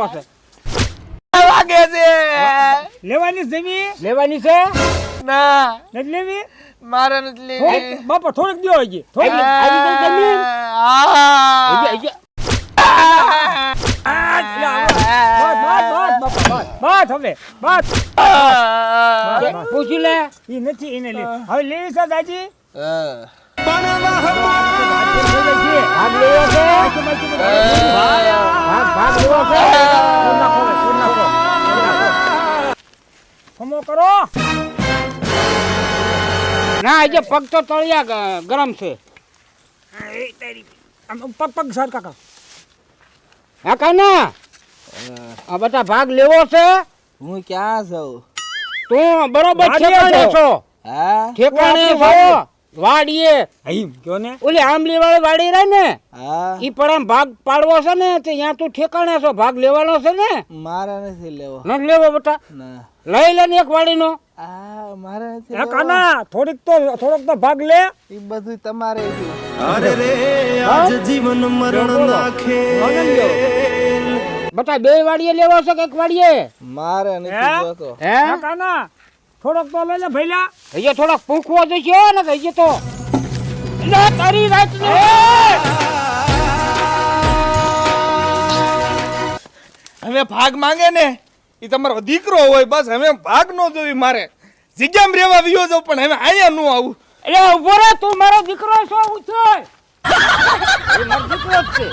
લેવો છે વાગે છે લેવાની જમી લેવાની છે ના નથી લેવી મારે નથી લેવી બાપા થોડીક દો હજી થોડીક આવી ગઈ જમીન બસ હવે બસ પૂછી લે ઈ નથી એને લે હવે લેવી છે દાજી ભાગ લેવો છે ભાગ લેવો છે ખમો કરો ના આજે પગ તો તળિયા ગરમ છે પગ પગ સર કાકા હા કાના આ બધા ભાગ લેવો છે હું ક્યાં છું તું બરોબર ઠેકાણે છો હા ઠેકાણે છો વાડીએ અહીં કયો ને ઓલી આંબલી વાળી વાડી રહે ને હા ઈ પણ આમ ભાગ પાડવો છે ને તે ત્યાં તું ઠેકાણે છો ભાગ લેવાનો છે ને મારે નથી લેવો નથી લેવો બેટા ના લઈ લે ને એક વાડીનો આ મારે નથી હે લેવો. કાના થોડોક તો ભાગ લે ઈ બધું તમારે છે અરે રે આજ જીવન મરણ ના ખેલ બેટા બે વાડીએ લેવો છે કે એક વાડીએ મારે નથી હે? જોતો હે હે કાના થોડોક તો લઈ લે ભઈલા હજી થોડોક પૂંખવો જોઈશે ને કે હજી તો લે તારી રાત ને હવે ભાગ માંગે ને એ તમારો દીકરો હોય બસ હવે ભાગ નો જોઈ મારે જગ્યામાં રહેવા વિયો જાવ પણ હવે અહીંયા નો આવું એટલે ઉભો રે તું મારો દીકરો છો ઉછળ એ મારો દીકરો જ છે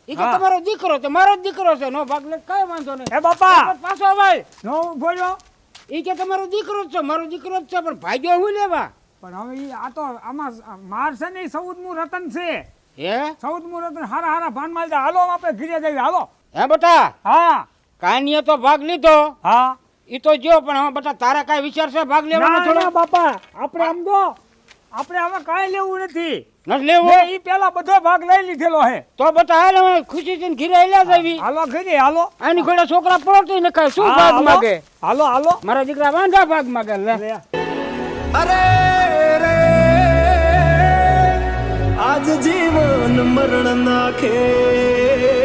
ઈ કે તમારો દીકરો તો મારો જ દીકરો છે નો ભાગ લે કઈ વાંધો નહીં હે બાપા પાછો ભાઈ નો બોલ્યો ઈ કે તમારો દીકરો જ છે મારો દીકરો જ છે પણ ભાગ્યો હું લેવા પણ હવે ઈ આ તો આમાં માર છે ને સૌદમું રતન છે હે સૌદમું રતન હારા હારા ભાન માલ દે હાલો આપણે ઘીરે જઈએ હાલો હે બેટા હા કાનીએ તો ભાગ લીધો હા ઈ તો જો પણ હવે બેટા તારા કાઈ વિચાર છે ભાગ લેવાનો ના થોડો ના બાપા આપણે આમ દો આપણે હવે કાંઈ લેવું નથી નથી લેવો મેં ઈ પેલા બધો ભાગ લઈ લીધેલો હે તો બેટા હાલ હવે ખુશીથી ઘીરે હેલા જાવી હાલો ઘીરે હાલો આની ઘોડે છોકરા પડતો ને કાઈ શું હા, ભાગ હાલો. માગે હાલો હાલો મારા દીકરા વાંધા ભાગ માગે લે લે. અરે રે આજ જીવન મરણ ના ખેલ